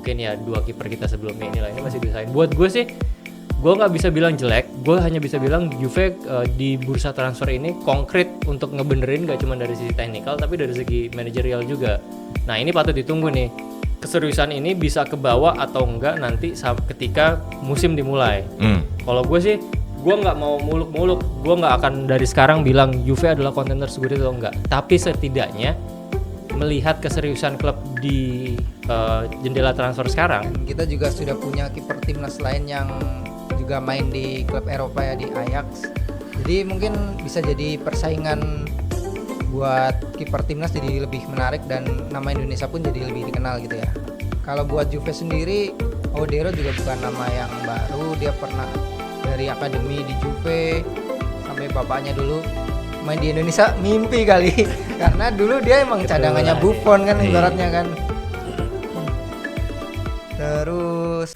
mungkin ya 2 kiper kita sebelumnya ini masih diusahain. Buat gue sih, gue nggak bisa bilang jelek, gue hanya bisa bilang Juve di bursa transfer ini konkret untuk ngebenerin gak cuma dari sisi teknikal tapi dari segi manajerial juga. Nah ini patut ditunggu nih, keseriusan ini bisa kebawa atau enggak nanti ketika musim dimulai. Kalau gue sih, gue nggak mau muluk-muluk, gue nggak akan dari sekarang bilang Juve adalah kontender Scudetto atau enggak, tapi setidaknya melihat keseriusan klub di jendela transfer sekarang. Kita juga sudah punya kiper timnas lain yang juga main di klub Eropa ya, di Ajax. Jadi mungkin bisa jadi persaingan buat kiper timnas jadi lebih menarik dan nama Indonesia pun jadi lebih dikenal gitu ya. Kalau buat Juve sendiri, Audero juga bukan nama yang baru, dia pernah dari akademi di Juve sampai bapaknya dulu main di Indonesia, mimpi kali karena dulu dia emang cadangannya Buffon kan ibaratnya kan. Terus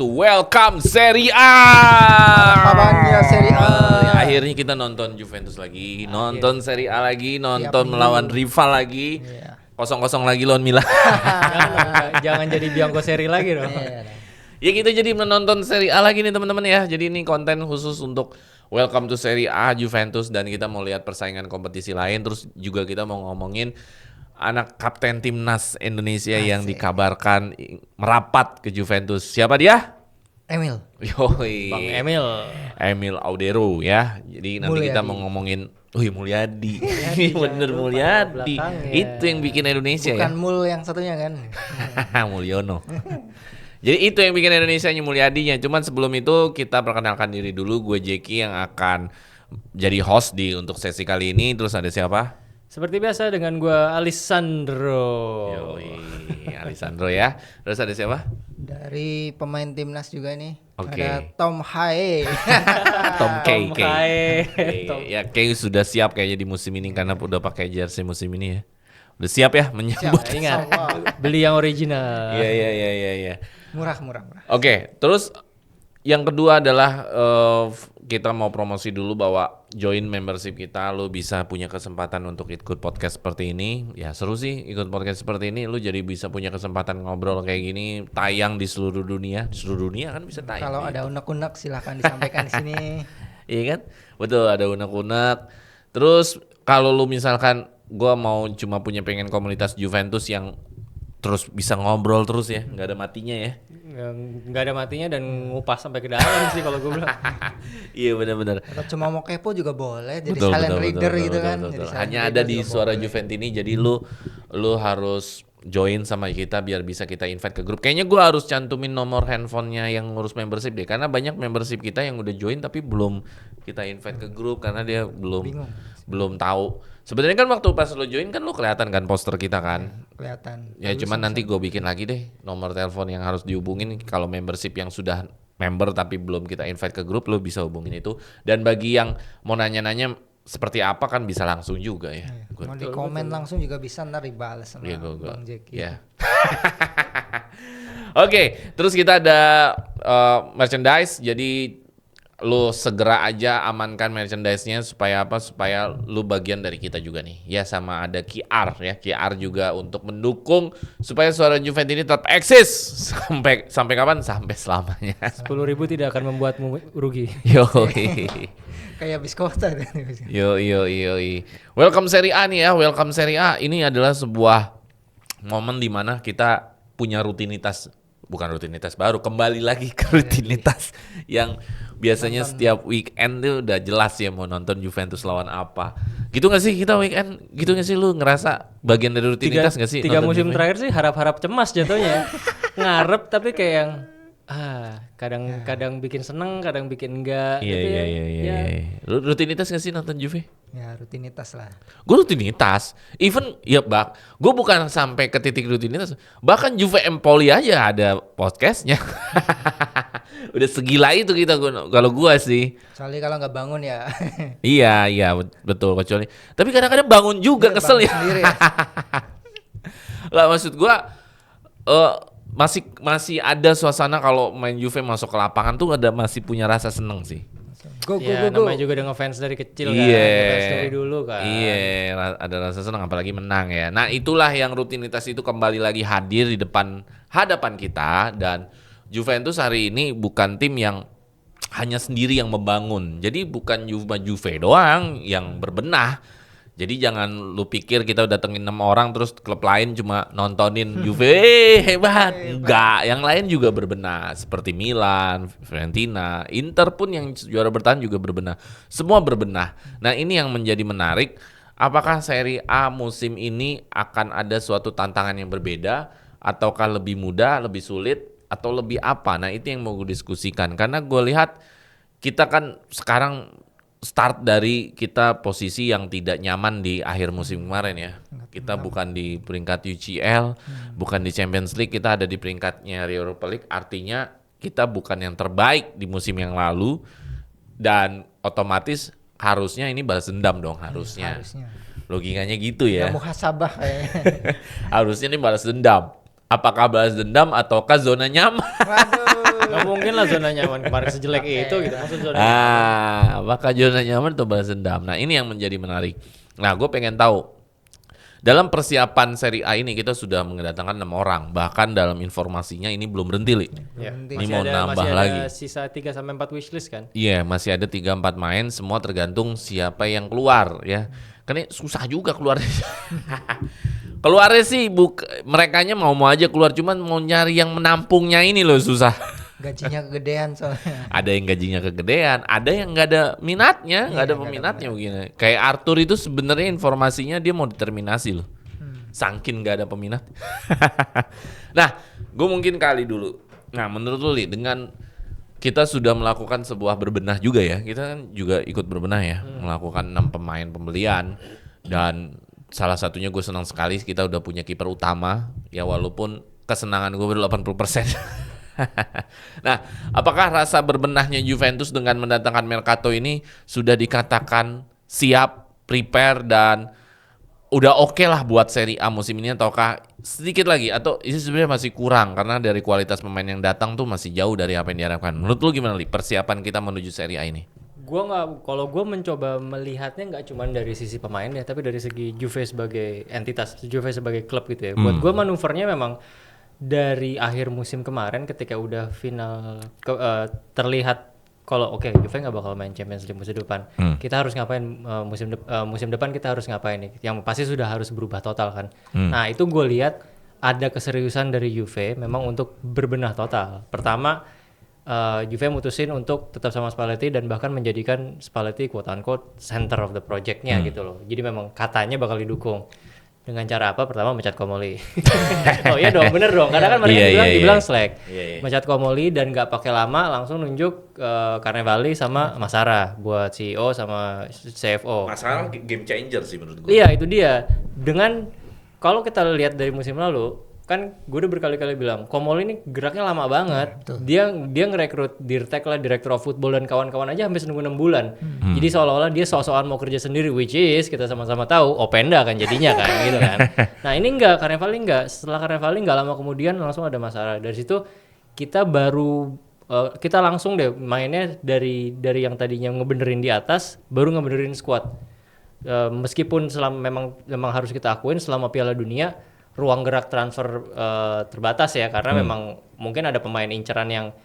welcome Serie A. kabarnya Serie A. Akhirnya kita nonton Juventus lagi, nonton Serie A lagi, nonton melawan rival lagi. Iya. 0-0 lagi lawan Milan. Jangan jadi Bianco Seri lagi dong. Ya kita jadi menonton Serie A lagi nih teman-teman ya. Jadi ini konten khusus untuk Welcome to Serie A Juventus, dan kita mau lihat persaingan kompetisi lain. Terus juga kita mau ngomongin anak kapten timnas Indonesia yang dikabarkan merapat ke Juventus. Siapa dia? Emil. Yoi. Bang Emil. Emil Audero ya. Jadi nanti Mulyadi. kita mau ngomongin Mulyadi. Mulyadi, Bener jangan lupa Mulyadi. belakangnya. Itu yang bikin Indonesia Bukan ya. Mul yang satunya kan. Mulyono. Jadi itu yang bikin Indonesia Mulyadinya. Cuman sebelum itu kita perkenalkan diri dulu. Gue Jeki yang akan jadi host untuk sesi kali ini. Terus ada siapa? Seperti biasa dengan gue Alessandro. Yoi, Alessandro ya. Terus ada siapa? Dari pemain timnas juga nih. Oke. Ada Tom Hae. Tom K. Ya K sudah siap kayaknya di musim ini karena udah pakai jersey musim ini ya. Udah siap ya menyambut. Ingat, beli yang original. Iya. Murah. Oke, terus yang kedua adalah kita mau promosi dulu bahwa join membership kita, lu bisa punya kesempatan untuk ikut podcast seperti ini. Ya seru sih ikut podcast seperti ini, lu jadi bisa punya kesempatan ngobrol kayak gini, tayang di seluruh dunia. Di seluruh dunia kan bisa tayang. Kalau ada unek-unek silahkan disampaikan di sini. Iya kan? Betul, ada unek-unek. Terus kalau lu misalkan gua mau cuma pengen komunitas Juventus yang terus bisa ngobrol terus ya, nggak ada matinya ya. Nggak ada matinya dan ngupas sampai ke dalam sih kalau gue bilang. Iya benar-benar. Atau cuma mau kepo juga boleh, jadi silent reader gitu kan. Jadi Betul. silent Hanya reader ada di juga Suara boleh. Juventus ini, jadi lu harus join sama kita biar bisa kita invite ke grup. Kayaknya gua harus cantumin nomor handphonenya yang ngurus membership deh, karena banyak membership kita yang udah join tapi belum kita invite ke grup karena dia belum tahu. Sebenarnya kan waktu pas lo join kan lo kelihatan kan poster kita kan. Kelihatan. Ya cuman nanti gue bikin lagi deh nomor telepon yang harus dihubungin kalau membership yang sudah member tapi belum kita invite ke grup, lo bisa hubungin itu. Dan bagi yang mau nanya-nanya seperti apa kan bisa langsung juga ya. Mau di komen langsung juga bisa, ntar dibales sama Bang Jeki. Ya. Oke, terus kita ada merchandise. Jadi lu segera aja amankan merchandise-nya supaya apa? Supaya lu bagian dari kita juga nih. Ya sama ada QR ya. QR juga untuk mendukung supaya Suara Juventus ini tetap eksis sampai kapan? Sampai selamanya. 10.000 tidak akan membuatmu rugi. Yo. Kayak biskota kan. Yo. Welcome Serie A nih ya. Welcome Serie A. Ini adalah sebuah momen di mana kita punya rutinitas, bukan rutinitas baru, kembali lagi ke rutinitas yang biasanya setiap weekend tuh udah jelas ya mau nonton Juventus lawan apa. Gitu gak sih kita weekend? Gitu gak sih lu ngerasa bagian dari rutinitas gak sih? 3 musim terakhir sih harap-harap cemas jatuhnya. Ngarep tapi kayak yang kadang bikin seneng, kadang bikin enggak. Iya. Lu rutinitas gak sih nonton Juve? Ya rutinitas lah. Gue rutinitas, even ya bak, gue bukan sampai ke titik rutinitas, bahkan Juve Empoli aja ada podcastnya. Udah segila itu kita kalau gue sih. Soalnya kalau nggak bangun ya. Iya betul, kecuali. Tapi kadang-kadang bangun juga kesel ya. Sendiri. Lah maksud gue, masih ada suasana kalau main Juve masuk ke lapangan tuh masih punya rasa seneng sih. Ya, namanya juga udah ngefans dari kecil kan, Iya. ngefans dari dulu kan. Iya, ada rasa senang apalagi menang ya. Nah, itulah yang rutinitas itu kembali lagi hadir di hadapan kita, dan Juventus hari ini bukan tim yang hanya sendiri yang membangun. Jadi bukan Juve doang yang berbenah. Jadi jangan lu pikir kita datengin 6 orang terus klub lain cuma nontonin Juve hebat. Enggak, yang lain juga berbenah seperti Milan, Fiorentina, Inter pun yang juara bertahan juga berbenah. Semua berbenah. Nah, ini yang menjadi menarik. Apakah Serie A musim ini akan ada suatu tantangan yang berbeda, ataukah lebih mudah, lebih sulit, atau lebih apa? Nah, itu yang mau gue diskusikan. Karena gue lihat kita kan sekarang start dari kita posisi yang tidak nyaman di akhir musim kemarin ya. Kita bukan di peringkat UCL, bukan di Champions League, kita ada di peringkatnya Europa League. Artinya kita bukan yang terbaik di musim yang lalu, dan otomatis harusnya ini balas dendam dong harusnya. Logikanya gitu ya. Muhasabah kayaknya. Harusnya ini balas dendam. Apakah balas dendam ataukah zona nyaman? Waduh. Gak mungkin lah zona nyaman kemarin sejelek itu gitu. Maksud zona nyaman. Apakah zona nyaman atau balas dendam? Nah, ini yang menjadi menarik. Nah, gue pengen tahu. Dalam persiapan Serie A ini kita sudah mendatangkan 6 orang. Bahkan dalam informasinya ini belum berhenti, Li. Ya, Ini mau nambah masih lagi. ada sisa 3-4 wishlist kan. Iya, masih ada 3-4 main. Semua tergantung siapa yang keluar ya. Karena susah juga keluarnya. Keluarnya sih merekanya mau aja keluar, cuman mau nyari yang menampungnya ini loh susah. Gajinya kegedean soalnya. Ada yang gajinya kegedean, ada yang nggak ada minatnya, nggak ada peminatnya begini. Kayak Arthur itu sebenarnya informasinya dia mau determinasi loh, saking nggak ada peminat. Nah, gue mungkin kali dulu. Nah, menurut lu Li, dengan kita sudah melakukan sebuah berbenah juga ya, kita kan juga ikut berbenah ya, melakukan 6 pemain pembelian, dan salah satunya gue senang sekali kita udah punya kiper utama ya, walaupun kesenangan gue baru 80%. Nah, apakah rasa berbenahnya Juventus dengan mendatangkan Mercato ini sudah dikatakan siap, prepare, dan udah oke lah buat Serie A musim ini, ataukah sedikit lagi, atau ini sebenarnya masih kurang karena dari kualitas pemain yang datang tuh masih jauh dari apa yang diharapkan? Menurut lu gimana Li, persiapan kita menuju Serie A ini? Kalau gue mencoba melihatnya nggak cuma dari sisi pemain ya, tapi dari segi Juve sebagai entitas, Juve sebagai klub gitu ya. Buat gue manuvernya memang dari akhir musim kemarin ketika udah final terlihat kalau oke, Juve nggak bakal main Champions League musim depan. Kita harus ngapain musim depan, kita harus ngapain nih? Yang pasti sudah harus berubah total kan. Nah, itu gue lihat ada keseriusan dari Juve memang untuk berbenah total. Pertama, Juve mutusin untuk tetap sama Spalletti dan bahkan menjadikan Spalletti quote unquote center of the project-nya gitu loh. Jadi memang katanya bakal didukung. Dengan cara apa? Pertama mencat Comoli. Oh iya dong, bener dong. Karena kan mereka dibilang slack. Mencat Comoli dan nggak pakai lama langsung nunjuk Carnevali sama Masara buat CEO sama CFO. Masalah game changer sih menurut gue. Iya, itu dia. Dengan kalau kita lihat dari musim lalu, kan gue udah berkali-kali bilang Comoli ini geraknya lama banget. Dia ngerekrut Dirtek lah, Director of Football dan kawan-kawan aja hampir nunggu 6 bulan. Jadi seolah-olah dia sok-sokan mau kerja sendiri, which is kita sama-sama tahu Openda kan jadinya kan gitu kan. Nah, ini enggak, Carnevali enggak. Setelah Carnevali enggak lama kemudian langsung ada masalah. Dari situ kita baru kita langsung deh mainnya dari yang tadinya ngebenerin di atas baru ngebenerin squad. Meskipun memang harus kita akuin selama Piala Dunia ruang gerak transfer terbatas ya, karena memang mungkin ada pemain inceran yang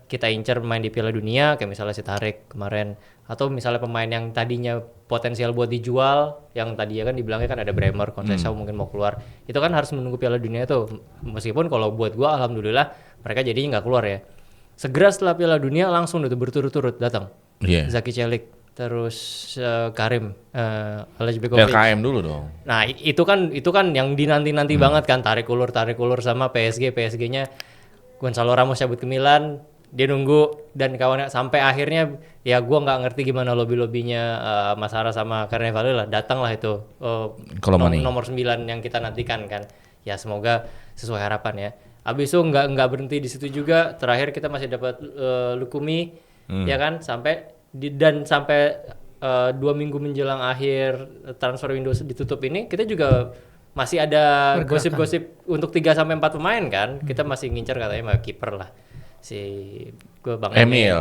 kita incer main di Piala Dunia kayak misalnya si Tarik kemarin, atau misalnya pemain yang tadinya potensial buat dijual yang tadinya kan dibilangnya kan ada Bremer, Conceição mungkin mau keluar, itu kan harus menunggu Piala Dunia tuh. Meskipun kalau buat gua alhamdulillah mereka jadinya nggak keluar ya. Segera setelah Piala Dunia langsung udah berturut-turut datang. Zaki Celik, terus Karim Alexbegovic. LKM dulu dong. Nah, itu kan yang dinanti-nanti banget kan, tarik ulur sama PSG-nya Gonzalo Ramos cabut ke Milan, dia nunggu dan kawannya sampai akhirnya ya gua nggak ngerti gimana lobby-lobbynya Masara sama Carnevali lah, datang lah itu nomor 9 yang kita nantikan kan. Ya semoga sesuai harapan ya. Abis itu nggak berhenti di situ juga, terakhir kita masih dapat Lukumi ya kan, sampai 2 minggu menjelang akhir transfer window ditutup ini kita juga masih ada Pergerakan. gosip-gosip untuk 3 sampai 4 pemain kan. Kita masih ngincer katanya mah kiper lah. Si Bang Emil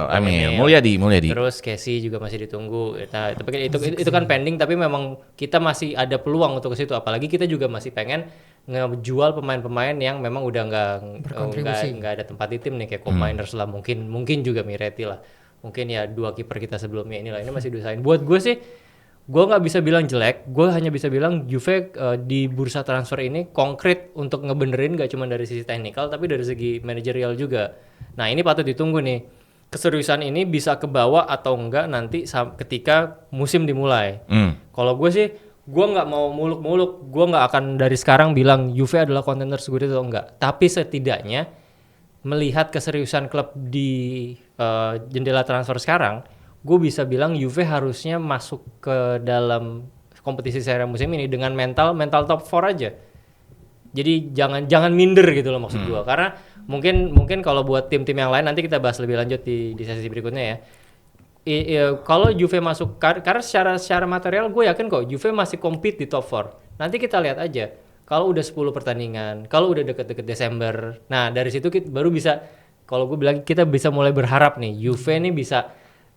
Mulyadi. Terus Casey juga masih ditunggu. Nah, tapi kan itu kan pending, tapi memang kita masih ada peluang untuk ke situ. Apalagi kita juga masih pengen ngejual pemain-pemain yang memang udah nggak ada tempat di tim nih, kayak Cominers lah, mungkin juga Miretti lah. Mungkin ya 2 kiper kita sebelumnya inilah, ini masih diusahain. Buat gue sih, gue nggak bisa bilang jelek, gue hanya bisa bilang Juve di bursa transfer ini konkret untuk ngebenerin, gak cuma dari sisi teknikal tapi dari segi manajerial juga. Nah ini patut ditunggu nih, keseriusan ini bisa kebawa atau enggak nanti ketika musim dimulai. Kalau gue sih, gue nggak mau muluk-muluk, gue nggak akan dari sekarang bilang Juve adalah kontender Scudetto atau enggak, tapi setidaknya melihat keseriusan klub di jendela transfer sekarang, gue bisa bilang Juve harusnya masuk ke dalam kompetisi Serie A musim ini dengan mental top 4 aja. Jadi jangan minder gitu loh maksud gue. Karena mungkin kalau buat tim-tim yang lain nanti kita bahas lebih lanjut di sesi berikutnya ya. Kalau Juve masuk, karena secara material gue yakin kok Juve masih compete di top 4. Nanti kita lihat aja. Kalau udah 10 pertandingan, kalau udah deket-deket Desember, nah dari situ kita baru bisa, kalau gue bilang kita bisa mulai berharap nih Juve nih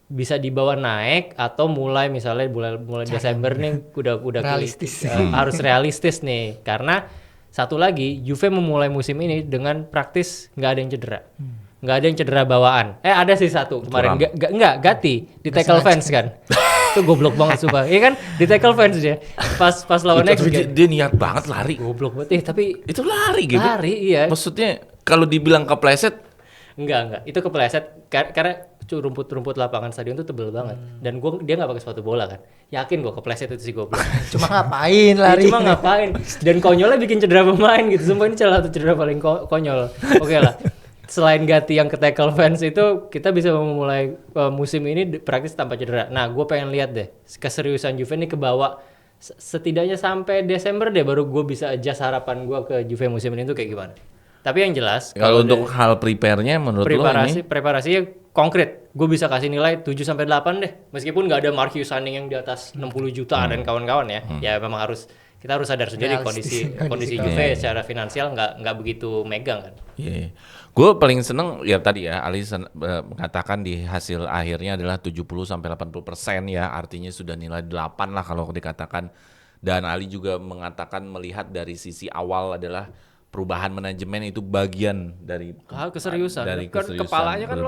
bisa dibawa naik, atau mulai misalnya mulai Desember nih udah realistis. Harus realistis nih, karena satu lagi Juve memulai musim ini dengan praktis nggak ada yang cedera, nggak ada yang cedera bawaan. Ada sih satu kemarin, nggak Gatti di tackle fans kan. Itu goblok banget sumpah. Iya kan, di tackle fans dia pas lawan X dia niat banget lari. Goblok banget. Tapi itu lari gitu. Lari iya. Maksudnya kalau dibilang kepleset, enggak. Itu kepleset karena rumput lapangan stadion tuh tebel banget. Dan dia nggak pakai sepatu bola kan. Yakin gue kepleset itu si goblok. Cuma ngapain lari? Cuma ngapain. Dan konyolnya bikin cedera pemain gitu. Sumpah ini salah satu cedera paling konyol. Oke lah. Selain Gatti yang ke tackle fans itu, kita bisa memulai musim ini praktis tanpa cedera. Nah, gue pengen lihat deh keseriusan Juve ini kebawa setidaknya sampai Desember deh, baru gue bisa adjust harapan gue ke Juve musim ini tuh kayak gimana. Tapi yang jelas kalau untuk hal prepare-nya menurut lo ini preparasinya konkret, gue bisa kasih nilai 7 sampai 8 deh. Meskipun nggak ada Marquinhos Sanning yang di atas 60 juta dan kawan-kawan ya. Ya memang kita harus sadar sendiri kondisi Juve secara finansial nggak begitu megang kan. Iya. Gue paling seneng ya tadi ya Ali mengatakan di hasil akhirnya adalah 70 sampai 80% ya, artinya sudah nilai 8 lah kalau dikatakan. Dan Ali juga mengatakan melihat dari sisi awal adalah perubahan manajemen itu bagian dari keseriusan. Dari keseriusan. Kepalanya kan lo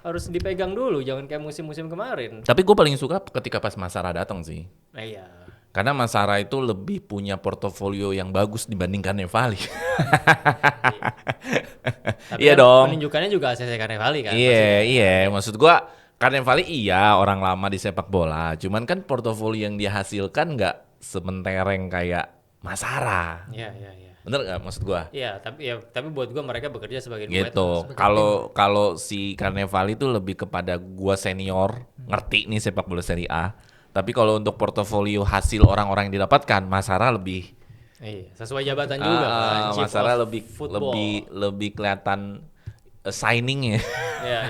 harus dipegang dulu, jangan kayak musim-musim kemarin. Tapi gue paling suka ketika pas Masara datang sih. Iya. Karena Masara itu lebih punya portofolio yang bagus dibandingkan Nevali. Iya dong. Penunjukannya juga ACC Carnevali kan. Iya. Maksud gua Carnevali orang lama di sepak bola. Cuman kan portofolio yang dia hasilkan nggak sementereng kayak Masara. Iya. Bener nggak maksud gua? Iya, tapi buat gua mereka bekerja sebagai duet. Gitu. Kalau si Carnevali itu lebih kepada gua senior, ngerti nih sepak bola Serie A. Tapi kalau untuk portofolio hasil orang-orang yang didapatkan, Masara lebih sesuai jabatan juga kan. Masara lebih kelihatan signingnya. Iya.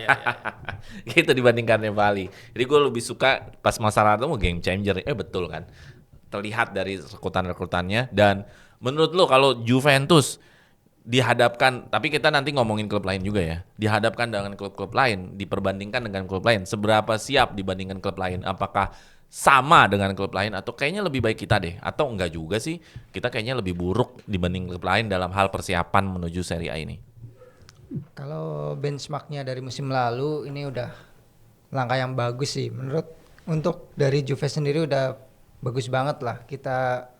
Gitu dibandingkan Nevali. Jadi gue lebih suka pas Masara itu game changer. Betul kan. Terlihat dari rekrutan-rekrutannya. Dan menurut lo kalau Juventus dihadapkan, tapi kita nanti ngomongin klub lain juga ya, dihadapkan dengan klub-klub lain, diperbandingkan dengan klub lain, seberapa siap dibandingkan klub lain? Apakah sama dengan klub lain atau kayaknya lebih baik kita deh, atau enggak juga sih, kita kayaknya lebih buruk dibanding klub lain dalam hal persiapan menuju Serie A ini? Kalau benchmarknya dari musim lalu ini udah langkah yang bagus sih menurut, untuk dari Juve sendiri udah bagus banget lah. Kita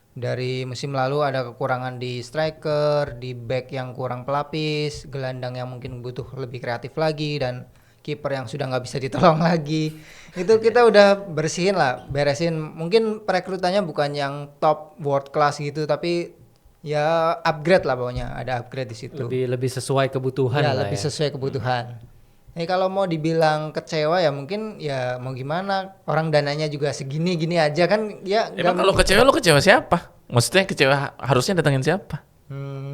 dari musim lalu ada kekurangan di striker, di back yang kurang pelapis, gelandang yang mungkin butuh lebih kreatif lagi, dan kiper yang sudah nggak bisa ditolong lagi. Itu kita udah beresin. Mungkin perekrutannya bukan yang top world class gitu, tapi ya upgrade lah pokoknya, ada upgrade di situ. Lebih sesuai kebutuhan ya, lah. Lebih sesuai kebutuhan. Kalau mau dibilang kecewa ya mungkin ya mau gimana, orang dananya juga segini-gini aja kan ya. Emang kalau kecewa lo kecewa siapa? Maksudnya kecewa harusnya datangin siapa?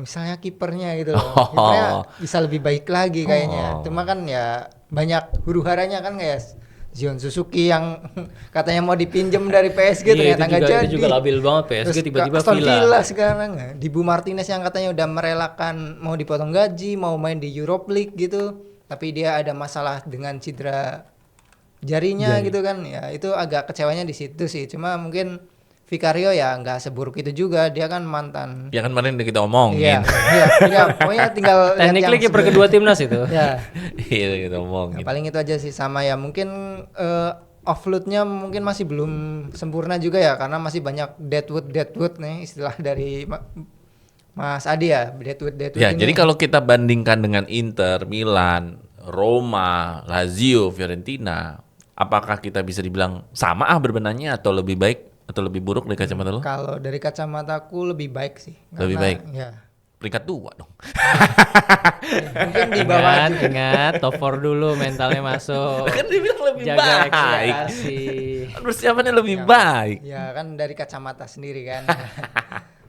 Misalnya kipernya gitu loh. Kipernya bisa lebih baik lagi kayaknya. Cuma kan ya banyak huru-haranya kan guys. Zion Suzuki yang katanya mau dipinjem dari PSG Iya, ternyata nggak jadi. itu juga labil banget PSG Terus tiba-tiba Aston Villa. Villa sekarang, Dibu Martinez yang katanya udah merelakan mau dipotong gaji, mau main di Europe League gitu, tapi dia ada masalah dengan cedera jarinya gitu kan. Ya itu agak kecewanya di situ sih. Cuma mungkin Vicario ya nggak seburuk itu juga, dia kan mantan. Ya kan kemarin udah kita omongin. Iya, pokoknya tinggal lihat Technically yang kiper sebelum- kedua timnas itu. Ya, Iya kita ya, omongin. paling itu aja sih sama ya. Mungkin offloadnya mungkin masih belum sempurna juga ya, karena masih banyak deadwood nih istilah dari Mas Adi ya, deadwood Ya, ini. jadi kalau kita bandingkan dengan Inter, Milan, Roma, Lazio, Fiorentina, apakah kita bisa dibilang sama berbenahnya atau lebih baik atau lebih buruk dari kacamata lo? Kalau dari kacamataku lebih baik sih. Lebih baik? Ya. Peringkat 2 dong. Mungkin di bawah Ingat top 4 dulu mentalnya masuk. Kan dia bilang lebih Jaga baik. ekspektasi. Kan persiapannya lebih baik. ya kan dari kacamata sendiri kan.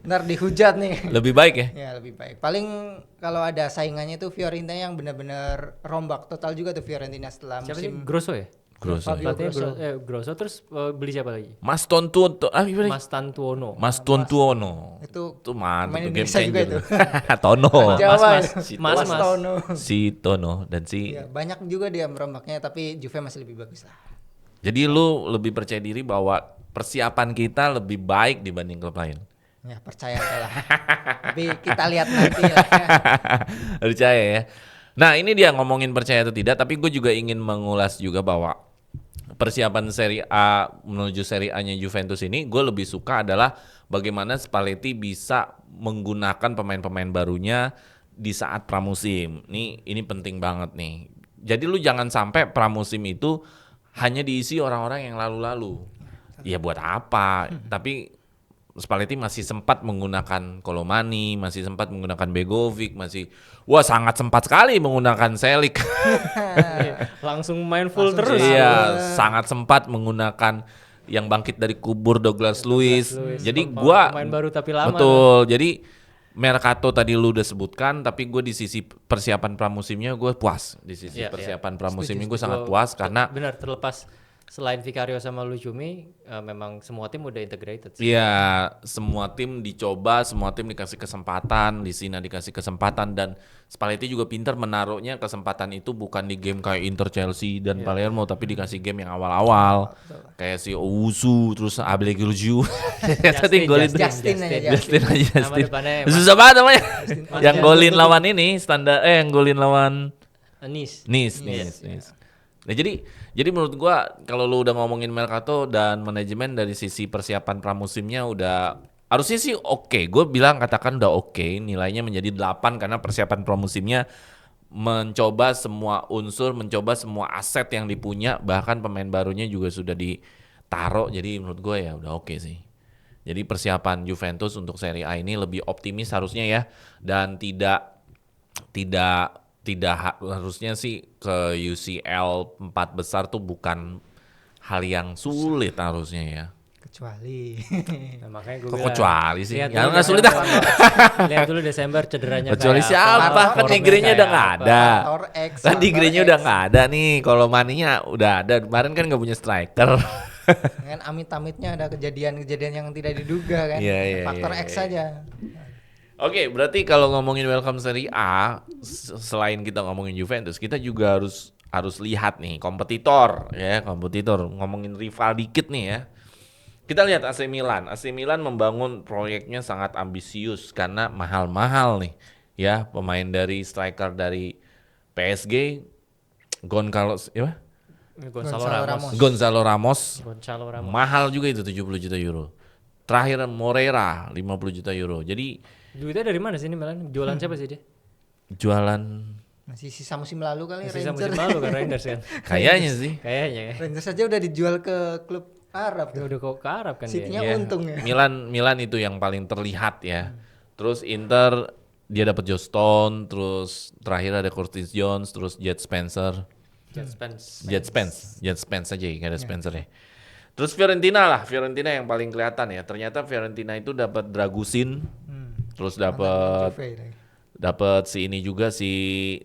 Ntar dihujat nih. Lebih baik ya? Ya lebih baik. Paling kalau ada saingannya itu Fiorentina yang benar-benar rombak total juga tuh Fiorentina setelah Siapa sih? musim Grosso ya? Grosso. Fabio Pelatihnya Grosso. Grosso terus beli siapa lagi? Mas Tontuono. Gimana? Mas Tantuono. Mas Tontuono. Itu Itu mantap pemain tuh, game Indonesia juga changer. itu. Tono. Jawa Mas, itu. Si Mas, Tono. Mas. Tono. Si Tono dan si. Ya, banyak juga dia merombaknya tapi Juve masih lebih bagus lah. Jadi lu lebih percaya diri bahwa persiapan kita lebih baik dibanding klub lain. Ya percaya lah. Tapi kita lihat nanti lah. Percaya ya. Nah ini dia ngomongin percaya atau tidak, tapi gue juga ingin mengulas juga bahwa persiapan Serie A menuju Serie A-nya Juventus ini gue lebih suka adalah bagaimana Spalletti bisa menggunakan pemain-pemain barunya di saat pramusim. Ini penting banget nih. Jadi lu jangan sampai pramusim itu hanya diisi orang-orang yang lalu-lalu. Ya buat apa? Tapi Spalletti masih sempat menggunakan Colomani, masih sempat menggunakan Begovic, sangat sempat sekali menggunakan Selik. Langsung main full Langsung terus. Iya, sangat sempat menggunakan yang bangkit dari kubur Douglas Luiz. Jadi gua pemain baru tapi lama. betul. Jadi Mercato tadi lu udah sebutkan, tapi gue di sisi persiapan pramusimnya gue puas. Di sisi Iya, persiapan pramusimnya gue Setuju. sangat puas karena benar terlepas selain Vicario sama Lucumi, memang semua tim udah integrated sih. iya, semua tim dicoba, semua tim dikasih kesempatan, di sini dikasih kesempatan dan Spalletti juga pintar menaruhnya kesempatan itu bukan di game kayak Inter, Chelsea dan Palermo, tapi dikasih game yang awal-awal. Kayak si Owusu, terus Ablegilju. Justin golin Justin aja, Justin aja Nama Justin. depannya Susah banget namanya. Mas Yang Justin. golin lawan ini yang golin lawan Nice. Nice. Nah, jadi menurut gua kalau lu udah ngomongin Mercato dan manajemen dari sisi persiapan pramusimnya udah harusnya sih oke. Gue bilang katakan udah oke, nilainya menjadi 8 karena persiapan pramusimnya mencoba semua unsur, mencoba semua aset yang dipunya, bahkan pemain barunya juga sudah ditaruh. Jadi menurut gue ya udah oke sih. Jadi persiapan Juventus untuk Serie A ini lebih optimis harusnya ya, dan tidak harusnya sih ke UCL 4 besar tuh bukan hal yang sulit harusnya ya. Kecuali Nah, makanya gue Kok kecuali sih? Lihat Ya dulu nggak sulit Desember. Lihat dulu Desember cederanya Kecuali kayak siapa? apa, Kan formnya Negrinya kayak udah nggak apa. ada. Faktor X. Kan faktor Negrinya X. udah nggak ada nih. Kalau Maninya udah ada. Kemarin kan nggak punya striker. Kan amit-amitnya ada kejadian-kejadian yang tidak diduga kan. Iya, Faktor iya, X iya. saja. Oke, berarti kalau ngomongin Welcome Serie A, selain kita ngomongin Juventus, kita juga harus lihat nih kompetitor. Ngomongin rival dikit nih ya. Kita lihat AC Milan. AC Milan membangun proyeknya sangat ambisius karena mahal-mahal nih. Ya, pemain dari striker dari PSG, Gonzalo Ramos. Gonzalo Ramos. Mahal juga itu 70 juta euro. Terakhir Moreira 50 juta euro. Jadi Duitnya dari mana sih ini Milan? Jualan siapa sih dia? jualan Masih sisa musim lalu kali Sisa Rangers. musim lalu kan Rangers kan. kayaknya sih. Kayaknya ya. Rangers saja udah dijual ke klub Arab tuh. Udah kok ke Arab kan dia. City-nya Iya. untung ya. Milan itu yang paling terlihat ya. Terus Inter dia dapat Joe Stone, terus terakhir ada Curtis Jones, terus Jet Spencer. Jet Spence. Jet Spence aja ya, nggak ada Spencer ya. Terus Fiorentina yang paling kelihatan ya. Ternyata Fiorentina itu dapat Dragusin, terus dapat Juve, Dapat si ini juga si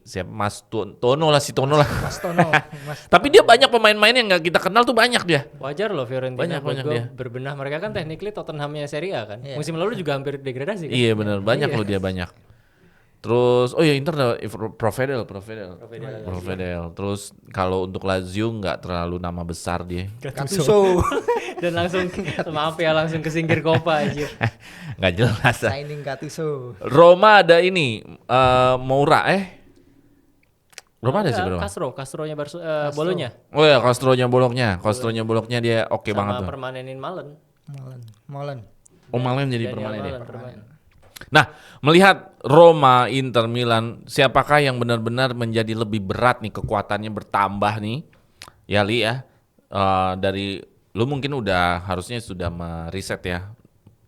siapa Mas Tono lah. Mas Tono. Mas Tapi dia banyak pemain-pemain yang nggak kita kenal tuh banyak dia. Wajar loh Fiorentina Banyak buat dia. gua berbenah, mereka kan technically Tottenhamnya Serie A kan. Iya. Musim lalu juga hampir degradasi kan. Iya benar, banyak loh dia banyak. Terus oh ya Inter ada Provedel. Terus kalau untuk Lazio nggak terlalu nama besar dia. Gattuso. Dan langsung maaf ya langsung kesingkir Copa anjir. Nggak jelas lah. Signing Gattuso. Roma ada ini Moura Roma ada sih berapa? Castronya Bolonya. Oh ya Castronya Bolognya dia oke Sama banget tuh. permanenin Malen. Molen. Oh Malen jadi Daniel permanen ya. Malen, permanen. Nah, melihat Roma, Inter, Milan, siapakah yang benar-benar menjadi lebih berat nih kekuatannya bertambah nih? Ya Li ya, dari lu mungkin harusnya sudah meriset ya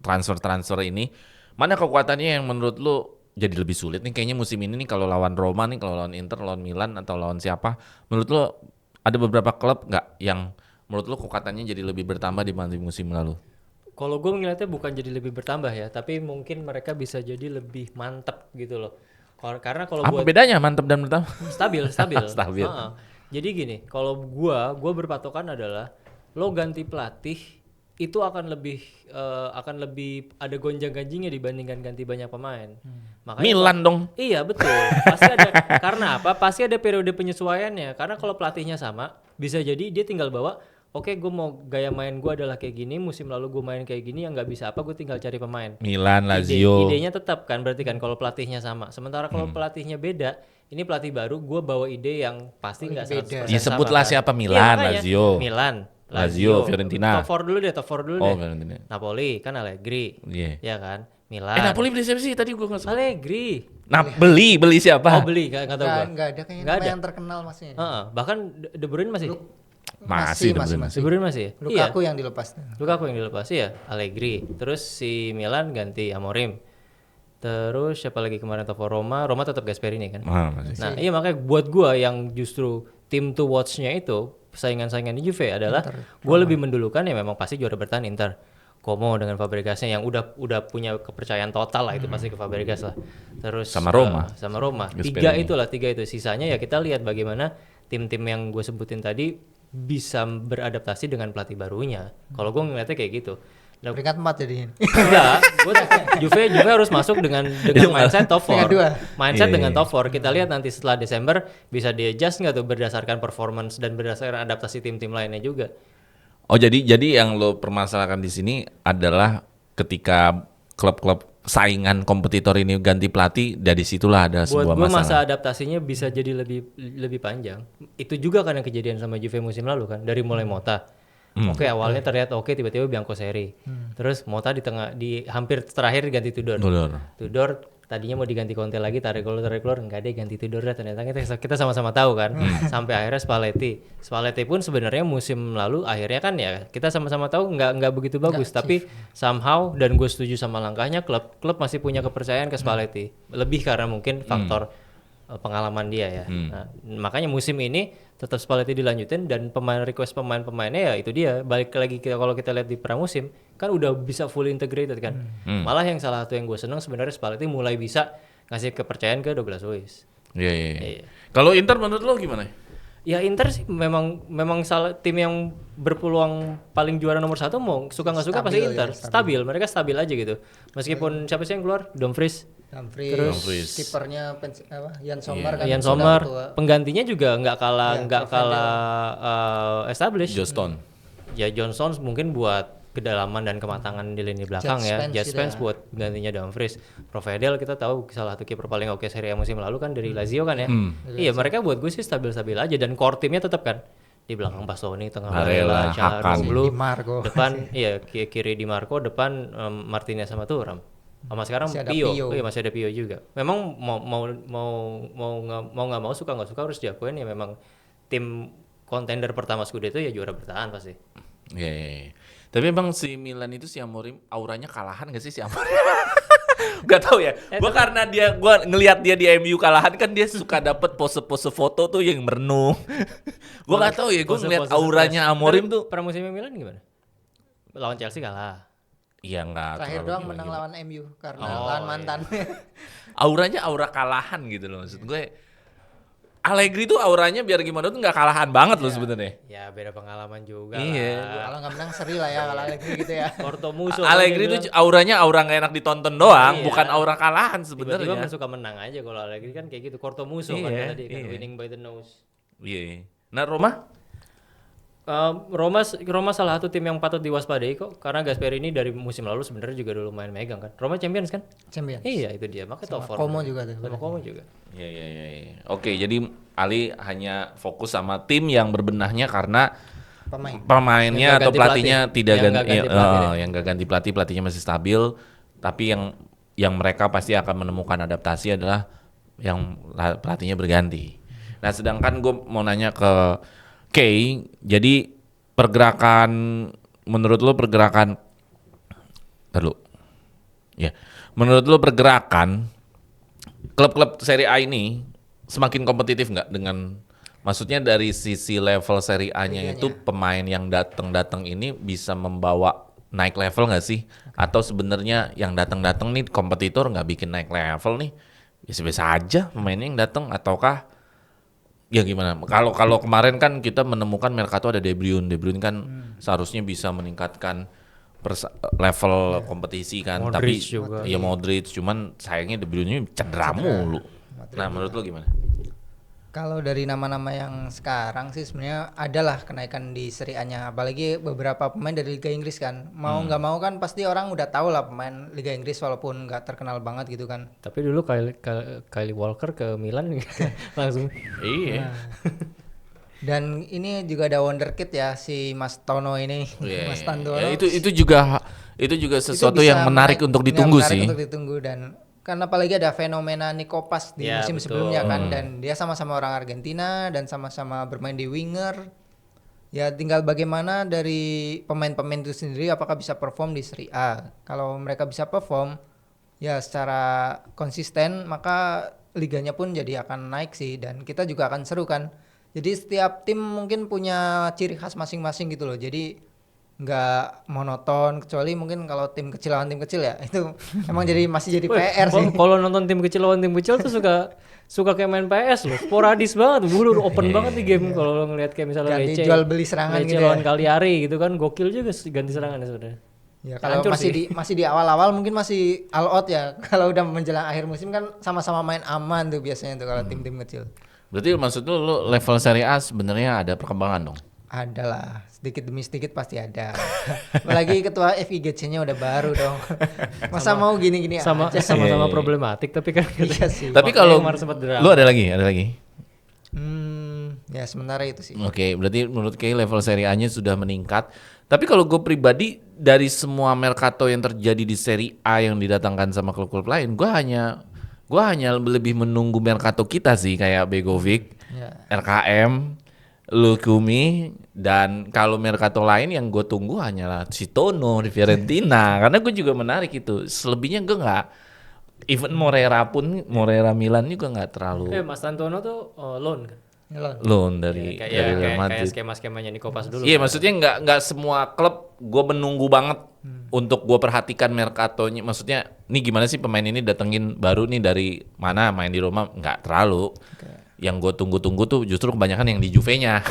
transfer ini. Mana kekuatannya yang menurut lu jadi lebih sulit nih kayaknya musim ini nih kalau lawan Roma nih, kalau lawan Inter, lawan Milan atau lawan siapa? Menurut lu ada beberapa klub nggak yang menurut lu kekuatannya jadi lebih bertambah dibanding musim lalu? Kalau gue ngeliatnya bukan jadi lebih bertambah ya, tapi mungkin mereka bisa jadi lebih mantap gitu loh. Karena kalau Apa buat bedanya mantap dan bertambah? stabil. Stabil. Jadi gini, kalau gua berpatokan adalah lo ganti pelatih itu akan lebih ada gonjang-ganjingnya dibandingkan ganti banyak pemain. Makanya Milan dong. Iya betul. Pasti ada karena apa? Pasti ada periode penyesuaiannya. Karena kalau pelatihnya sama, bisa jadi dia tinggal bawa. Oke, gue mau gaya main gue adalah kayak gini. Musim lalu gue main kayak gini, yang nggak bisa apa, gue tinggal cari pemain. Milan, Lazio. Idenya tetap kan, berarti kan kalau pelatihnya sama. Sementara kalau pelatihnya beda, ini pelatih baru, gue bawa ide yang pasti nggak 100% Ya, sama. sebutlah kan. siapa, Iya, Milan, makanya. Lazio. Milan, Lazio, Fiorentina. Top 4 dulu deh. Oh, Fiorentina. Napoli kan Allegri, Iya. ya kan. Milan. Napoli beli siapa sih? Tadi gue nggak suka. Allegri. Nah, beli siapa? Oh beli, nggak tahu gue. Nggak ada kayaknya Nggak nama ada. yang terkenal masnya. Bahkan De Bruyne masih. Masih. De Bruyne masih. Lukaku yang dilepas. Lukaku yang dilepas ya, Allegri. Terus si Milan ganti Amorim. Terus siapa lagi kemarin Toko Roma tetap Gasperini kan. Masih. Nah, iya makanya buat gua yang justru team to watch-nya itu saingan-saingan di Juve adalah gua lebih mendulukan ya memang pasti juara bertahan Inter. Como dengan Fabregasnya yang udah punya kepercayaan total lah itu pasti ke Fabregas lah. Terus Sama Roma. sama Roma. Gasperini. Tiga itu. Sisanya ya kita lihat bagaimana tim-tim yang gue sebutin tadi bisa beradaptasi dengan pelatih barunya. Kalau gue ngeliatnya kayak gitu. Nah, Peringkat 4 jadi ini. enggak, Juve harus masuk dengan mindset top 4. Mindset Iya, dengan iya. top 4. Kita lihat nanti setelah Desember bisa di-adjust nggak tuh berdasarkan performance dan berdasarkan adaptasi tim-tim lainnya juga. Oh, jadi yang lo permasalahkan di sini adalah ketika klub-klub saingan kompetitor ini ganti pelatih, dari situlah ada Buat sebuah gue masa masalah. adaptasinya bisa jadi lebih panjang. Itu juga kan yang kejadian sama Juve musim lalu kan, dari mulai Mota. Oke, awalnya terlihat oke, tiba-tiba Bianconeri. Terus Mota di hampir terakhir ganti Tudor. Tadinya mau diganti Conte lagi, tarik keluar enggak deh ganti Tudor dah, ternyata kita sama-sama tahu kan. Sampai akhirnya Spalletti pun sebenarnya musim lalu akhirnya kan ya kita sama-sama tahu enggak begitu bagus, tapi somehow, dan gue setuju sama langkahnya, klub masih punya kepercayaan ke Spalletti. Lebih karena mungkin faktor pengalaman dia ya. Nah, makanya musim ini tetap Spalletti dilanjutin dan pemain-pemainnya ya itu dia. Balik lagi kalau kita lihat di pramusim kan udah bisa fully integrated kan. Malah yang salah satu yang gue seneng sebenarnya Spalletti mulai bisa ngasih kepercayaan ke Douglas Luiz. Iya. Kalau Inter menurut lo gimana? Ya Inter sih memang salah tim yang berpeluang paling juara nomor 1, mau suka nggak suka pasti Inter. Stabil, mereka stabil aja gitu. Meskipun siapa sih yang keluar? Dumfries. Dumfries. Kipernya Jan Sommer kan. Ian sudah Sommer, tua. penggantinya juga nggak kalah established. Johnston. Ya Johnson mungkin buat kedalaman dan kematangan di lini belakang ya. Just Spence buat gantinya Dumfries. Provedel kita tahu salah satu kiper paling oke Serie A musim lalu kan dari Lazio kan ya. Iya, mereka buat gue sih stabil-stabil aja, dan core timnya tetap kan. Di belakang Bastoni, tengah Barella, Calhanoglu, Di Marco. depan iya kiri Di Marco, depan Martinez sama Thuram. Sama sekarang Masih ada Pio. Pio. Iya, masih ada Pio juga. Memang mau nggak mau suka nggak suka harus diakuin ya, memang tim kontender pertama Scudetto ya juara bertahan pasti. Iya. Tapi emang si Milan itu si Amorim auranya kalahan gak sih si Amorim? Gak tau ya. Gua karena gua ngelihat dia di MU kalahan kan, dia suka dapet pose-pose foto tuh yang merenung. Gua gak tahu ya, gua ngelihat auranya Amorim tuh. Pramusimnya Milan gimana? Lawan Chelsea kalah. Iya nggak Terakhir terlalu doang menang gila-gila. lawan MU karena Oh, lawan iya. mantan. Auranya aura kalahan gitu loh maksud gue. Allegri tuh auranya biar gimana tuh nggak kalahan banget loh sebenarnya. Ya beda pengalaman juga Iya. lah. Kalau nggak menang seri lah ya kalau Allegri gitu ya. Porto musuh. kan Allegri dia tuh bilang. auranya aura nggak enak ditonton doang, Iya. bukan aura kalahan Tiba-tiba sebenarnya. suka menang aja kalau Allegri kan kayak gitu. Porto musuh kan Iya, tadi kan iya. winning by the nose. Iya. Nah Roma? Roma salah satu tim yang patut diwaspadai kok karena Gasperini dari musim lalu sebenarnya juga dulu main megang kan. Roma Champions kan? Champion. Iya itu dia makanya top 4. Como juga tuh. Sama Como juga. Iya, iya, iya, iya. Oke, jadi Ali hanya fokus sama tim yang berbenahnya karena Pemain. pemainnya Yang nggak atau ganti pelatihnya pelatih. tidak Yang ganti, nggak ganti pelatih yang nggak ganti pelatih, pelatihnya masih stabil. Tapi yang mereka pasti akan menemukan adaptasi adalah yang pelatihnya berganti. Nah, sedangkan gue mau nanya ke Kay, jadi pergerakan menurut lo pergerakan ya, menurut lo pergerakan klub-klub Serie A ini semakin kompetitif nggak dengan maksudnya dari sisi level Serie A-nya itu pemain yang datang ini bisa membawa naik level nggak sih? Atau sebenarnya yang datang nih kompetitor nggak bikin naik level nih? Biasa-biasa aja pemainnya yang datang ataukah ya gimana? Kalau kemarin kan kita menemukan Mercato ada De Bruyne kan seharusnya bisa meningkatkan level kompetisi kan, Modric tapi juga. ya Modric cuman sayangnya De Bruyne cedera mulu. Nah, menurut lo gimana? Kalau dari nama-nama yang sekarang sih sebenarnya adalah kenaikan di Serie A-nya, apalagi beberapa pemain dari Liga Inggris kan. Mau nggak mau kan pasti orang udah tahu lah pemain Liga Inggris walaupun nggak terkenal banget gitu kan. Tapi dulu Kyle Walker ke Milan langsung. Iya. Dan ini juga ada wonderkid ya si Mas Tono ini, Iya, Mas Tandono. ya, itu juga sesuatu bisa yang menarik untuk ditunggu menarik sih. Untuk ditunggu dan kan apalagi ada fenomena Nikopas di Ya, musim betul. sebelumnya kan dan dia sama-sama orang Argentina dan sama-sama bermain di winger. Ya tinggal bagaimana dari pemain-pemain itu sendiri apakah bisa perform di Serie A. Kalau mereka bisa perform ya secara konsisten maka liganya pun jadi akan naik sih dan kita juga akan seru kan. Jadi setiap tim mungkin punya ciri khas masing-masing gitu loh. Jadi nggak monoton kecuali mungkin kalau tim kecil lawan tim kecil ya itu emang masih jadi PR sih. Kalau nonton tim kecil lawan tim kecil tuh suka kayak main PS loh. Sporadis banget, bulur open banget di game kalau lo ngeliat kayak misalnya Ganti Lecce. jual beli serangan Lecce gitu ya. lawan Cagliari gitu kan gokil juga ganti serangannya sebenarnya. Ya kalau Hancur masih di awal-awal mungkin masih all out ya. Kalau udah menjelang akhir musim kan sama-sama main aman tuh biasanya tuh kalau tim-tim kecil. Berarti maksud lo level Serie A sebenarnya ada perkembangan dong? Ada lah, sedikit demi sedikit pasti ada. Apalagi ketua FIGC-nya udah baru dong. Masa mau gini-gini Sama aja. sama-sama Iya. problematik tapi kan Iya sih. Tapi Makanya kalau kemarin sempat drama. lo ada lagi? Ya sementara itu sih. Oke, berarti menurut Kay level Serie A-nya sudah meningkat. Tapi kalau gue pribadi dari semua mercato yang terjadi di Serie A yang didatangkan sama klub-klub lain, gue hanya lebih menunggu mercato kita sih kayak Begovic, Ya. RKM, Lukumi, dan kalau mercato lain yang gue tunggu hanyalah Citono di Fiorentina karena gue juga menarik itu. Selebihnya gue nggak. Even Morera Milan juga nggak terlalu Mas Tantono tuh loan kan. Ya loh. loan dari Real Kayak Madrid. skema-skemanya Nikopas dulu. Iya, kan. maksudnya nggak semua klub gue menunggu banget untuk gue perhatikan mercatonya. Maksudnya, nih gimana sih pemain ini datengin baru nih dari mana main di Roma? Nggak terlalu. Yang gue tunggu-tunggu tuh justru kebanyakan yang di Juve-nya.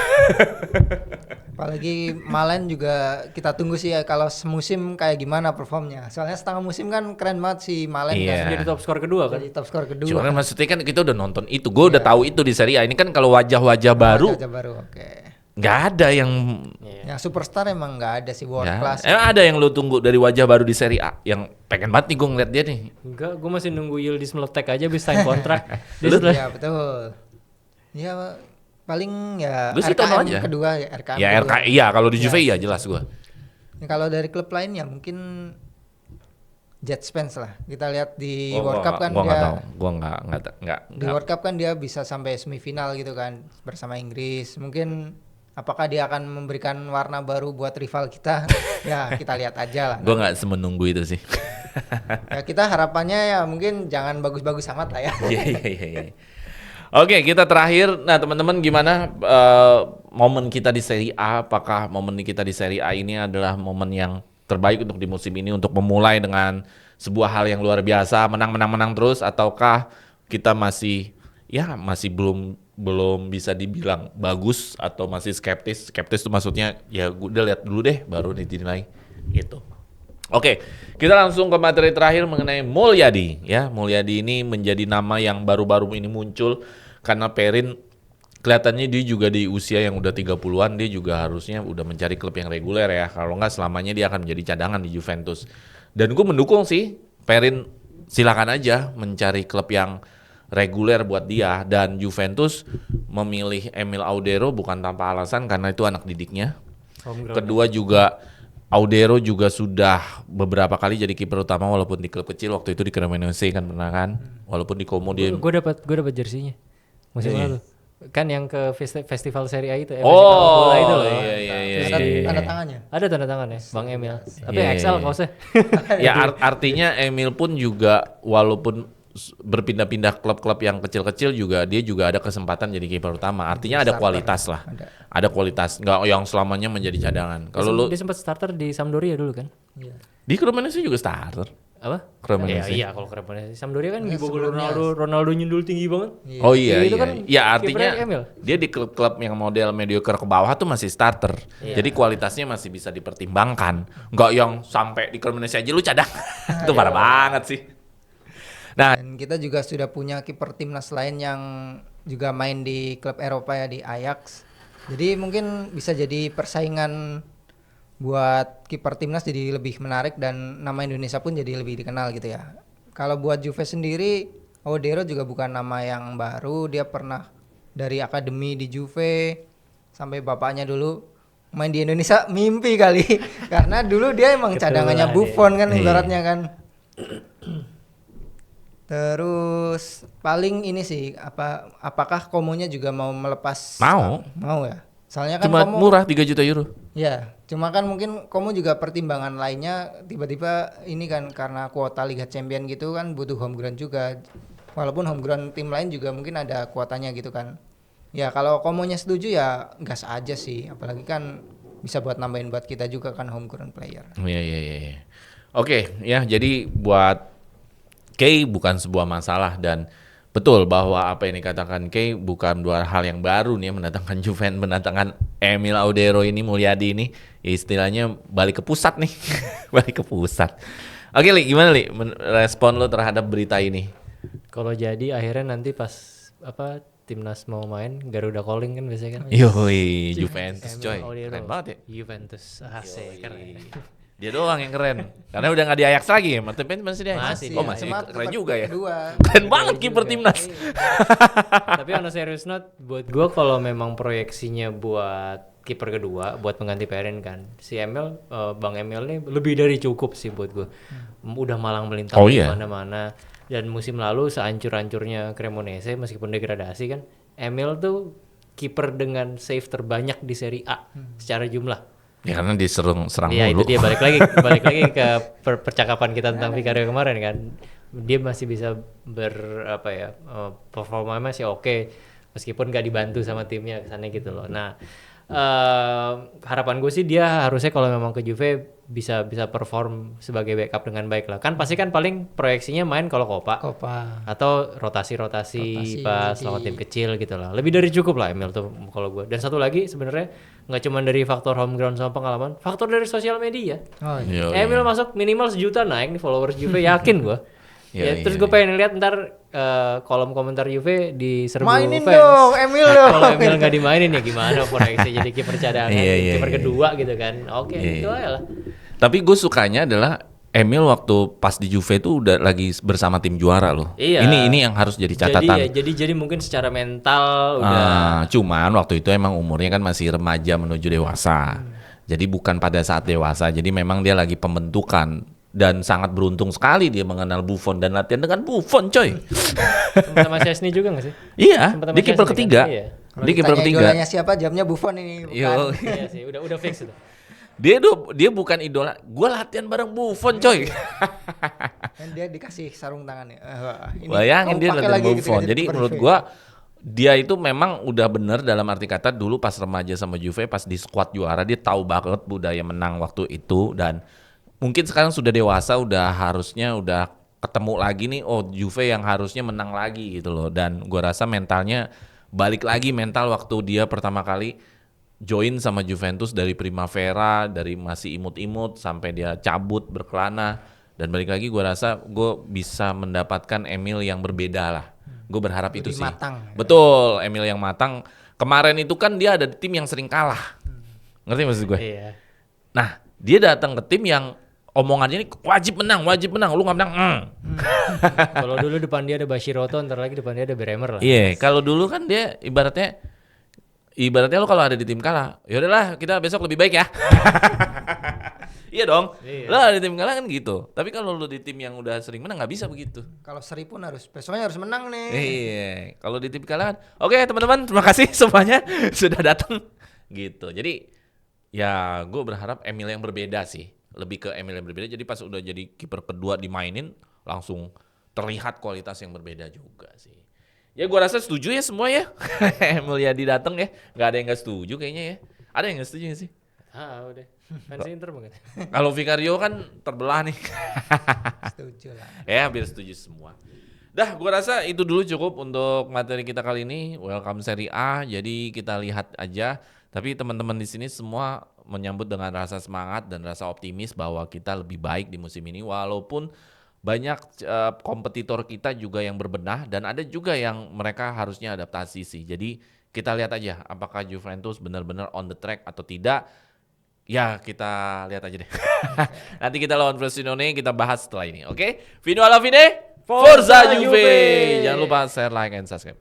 Apalagi Malen juga kita tunggu sih ya kalau semusim kayak gimana performnya. Soalnya setengah musim kan keren banget si Malen Iya. kan. Jadi top skor kedua kan. Jadi top skor kedua. Cuma kan maksudnya kan kita udah nonton itu, gue udah tahu itu di Serie A. Ini kan kalau wajah-wajah baru Wajah baru, oke. nggak ada yang Yang superstar emang nggak ada sih world nggak class. ada. Emang ada yang lo tunggu dari wajah baru di Serie A yang pengen banget nih gue ngeliat dia nih. Enggak, gue masih nunggu Yildiz meletek aja bisa sign kontrak. Dia Lu? setelah Ya betul. Ya paling ya Lu sih Tono RKM aja. kedua ya RKM. Ya kedua. RK, iya kalau di Juve iya jelas gue. Ya, kalau dari klub lain ya mungkin Jet Spence lah. Kita lihat di World Cup kan gue nggak dia tahu, gue nggak. di World Cup kan dia bisa sampai semifinal gitu kan bersama Inggris. Mungkin apakah dia akan memberikan warna baru buat rival kita? Ya kita lihat aja lah. Gue nggak semenunggu itu sih. Ya kita harapannya ya mungkin jangan bagus-bagus amat lah ya. Iya. Oke, kita terakhir. Nah, teman-teman gimana momen kita di Serie A? Apakah momen kita di Serie A ini adalah momen yang terbaik untuk di musim ini untuk memulai dengan sebuah hal yang luar biasa, menang terus, ataukah kita masih belum bisa dibilang bagus atau masih skeptis itu maksudnya ya udah lihat dulu deh baru dinilai gitu. Oke, kita langsung ke materi terakhir mengenai Mulyadi ya. Mulyadi ini menjadi nama yang baru-baru ini muncul karena Perin kelihatannya dia juga di usia yang udah 30-an, dia juga harusnya udah mencari klub yang reguler ya. Kalau nggak selamanya dia akan menjadi cadangan di Juventus. Dan gue mendukung sih Perin, silakan aja mencari klub yang reguler buat dia, dan Juventus memilih Emil Audero bukan tanpa alasan karena itu anak didiknya. Kedua juga Audero juga sudah beberapa kali jadi kiper utama walaupun di klub kecil, waktu itu di Cremonese kan pernah kan, walaupun di Como dia. Gue dapat jersinya musim lalu. Kan yang ke festival Serie A itu, Oh, bola itu loh. Iya. Tanda tangannya. Ada tanda tangannya, Bang Emil. Tapi XL kaosnya. Ya artinya Emil pun juga walaupun berpindah-pindah klub-klub yang kecil-kecil juga dia juga ada kesempatan jadi kiper utama. Artinya ada kualitas lah. Ada kualitas, nggak yang selamanya menjadi cadangan. Kalau lu dia sempat starter di Sampdoria dulu kan? Iya. di Cremonese juga starter. Apa? Cremonese. Iya, kalau Cremonese. Sampdoria kan dibobol Ronaldo nyundul tinggi banget. Oh iya, Itu kan ya artinya kipernya Emil. dia di klub-klub yang model mediocre ke bawah tuh masih starter. Jadi kualitasnya masih bisa dipertimbangkan. Nggak yang sampai di Cremonese aja lu cadang. Itu parah banget sih. Nah, Dan kita juga sudah punya kiper timnas lain yang juga main di klub Eropa ya, di Ajax. Jadi mungkin bisa jadi persaingan buat kiper timnas jadi lebih menarik dan nama Indonesia pun jadi lebih dikenal gitu ya. Kalau buat Juve sendiri, Audero juga bukan nama yang baru. Dia pernah dari akademi di Juve sampai bapaknya dulu main di Indonesia, mimpi kali. Karena dulu dia emang cadangannya Buffon kan ibaratnya kan. Terus paling ini sih apakah Komonya juga mau melepas? Mau ya. Soalnya kan cuma Como murah 3 juta euro. ya, cuma kan mungkin Como juga pertimbangan lainnya tiba-tiba ini kan karena kuota Liga Champion gitu kan butuh home ground juga. Walaupun home ground tim lain juga mungkin ada kuotanya gitu kan. Ya kalau Komonya setuju ya gas aja sih, apalagi kan bisa buat nambahin buat kita juga kan home ground player. Iya. Oke, ya jadi buat Kay bukan sebuah masalah, dan betul bahwa apa yang dikatakan Kay bukan dua hal yang baru nih, mendatangkan Juventus, mendatangkan Emil Audero ini, Mulyadi ini, ya istilahnya balik ke pusat nih. Balik ke pusat. Oke, Li, gimana Li respon lo terhadap berita ini? Kalau jadi akhirnya nanti pas timnas mau main Garuda calling kan biasanya kan. Yoi, Juventus Emil coy. Audero. Keren banget ya. Juventus. Asik, keren. Dia doang yang keren. Karena udah gak di Ajax lagi ya, masih di Ajax. Masih Oh di masih, Cuma keren juga ya. Kedua. Keren banget kiper timnas. Tapi on a serious note, buat gue kalau memang proyeksinya buat kiper kedua, buat pengganti Perin kan, si Emil, Bang Emil nih lebih dari cukup sih buat gue. Udah malang melintang di mana-mana. Dan musim lalu sehancur-hancurnya Cremonese meskipun degradasi kan, Emil tuh kiper dengan save terbanyak di Serie A secara jumlah. Ya karena diserang mulu. Iya itu dia balik lagi ke percakapan kita tentang Vicario kemarin kan. Dia masih bisa performa masih oke meskipun gak dibantu sama timnya kesannya gitu loh. Nah harapan gue sih dia harusnya kalau memang ke Juve bisa perform sebagai backup dengan baik lah. Kan pasti kan paling proyeksinya main kalau Copa atau rotasi pas lawan tim kecil gitu lah. Lebih dari cukup lah Emil tuh kalau gue. Dan satu lagi sebenarnya nggak cuma dari faktor home ground sama pengalaman, faktor dari sosial media. Emil masuk minimal 1 juta naik nih followers Juve, yakin gue. Terus gue pengen lihat ntar kolom komentar Juve diserbu mainin fans. dong Emil dong. Kalau Emil nggak dimainin ya gimana proyeksi jadi kiper cadangan, kiper kedua gitu kan. Oke, itu aja lah. Tapi gue sukanya adalah Emil waktu pas di Juve itu udah lagi bersama tim juara loh. Iya. Ini yang harus jadi catatan. Jadi mungkin secara mental udah. Cuman waktu itu emang umurnya kan masih remaja menuju dewasa. Jadi bukan pada saat dewasa. Jadi memang dia lagi pembentukan. Dan sangat beruntung sekali dia mengenal Buffon dan latihan dengan Buffon coy. Sempat sama Chesney juga gak sih? Iya, dia kiper ketiga. Kan? Iya. Dia kiper ketiga. Idolanya siapa? Jawabnya Buffon ini. Bukan. Iya sih, udah fix itu. Dia bukan idola. Gue latihan bareng Buffon coy. Dan dia dikasih sarung tangan ya. Bayangin dia latihan Buffon. Jadi menurut gue dia itu memang udah bener dalam arti kata dulu pas remaja sama Juve pas di squad juara dia tahu banget budaya menang waktu itu, dan mungkin sekarang sudah dewasa, harusnya udah ketemu lagi nih, oh Juve yang harusnya menang lagi gitu loh. Dan gua rasa mentalnya balik lagi mental waktu dia pertama kali join sama Juventus dari Primavera, dari masih imut-imut sampai dia cabut berkelana. Dan balik lagi gua rasa gue bisa mendapatkan Emil yang berbeda lah. Gue berharap Lebih itu sih. matang. Betul, Emil yang matang. Kemarin itu kan dia ada di tim yang sering kalah. Ngerti maksud gue? Iya. Nah, dia datang ke tim yang omongannya ini wajib menang, lu nggak menang. Kalau dulu depan dia ada Bashiroto, ntar lagi depan dia ada Bremer lah. Iya, kalau dulu kan dia ibaratnya lu kalau ada di tim kalah, ya udahlah kita besok lebih baik ya. Iya dong. Iya. Lo ada di tim kalah kan gitu. Tapi kalau lu di tim yang udah sering menang nggak bisa begitu. Kalau seri pun besoknya harus menang nih. Iya, kalau di tim kalah kan. Oke teman-teman, terima kasih semuanya sudah datang. Gitu. Jadi ya gue berharap Emil yang berbeda sih. Lebih ke Emil yang berbeda. Jadi pas udah jadi kiper kedua dimainin langsung terlihat kualitas yang berbeda juga sih. Ya gue rasa setuju ya semua ya. Emil ya datang ya. Gak ada yang gak setuju kayaknya ya. Ada yang gak setuju gak sih? Udah. Fans Inter mungkin. Kalau Vicario kan terbelah nih. Setuju lah. Ya hampir setuju semua. Dah gue rasa itu dulu cukup untuk materi kita kali ini. Welcome Serie A. Jadi kita lihat aja. Tapi teman-teman di sini semua menyambut dengan rasa semangat dan rasa optimis bahwa kita lebih baik di musim ini. Walaupun banyak kompetitor kita juga yang berbenah dan ada juga yang mereka harusnya adaptasi sih. Jadi kita lihat aja apakah Juventus benar-benar on the track atau tidak. Ya kita lihat aja deh. Nanti kita lawan Frosinone, kita bahas setelah ini. Oke? Vino alla fine, Forza Juve. Jangan lupa share, like, and subscribe.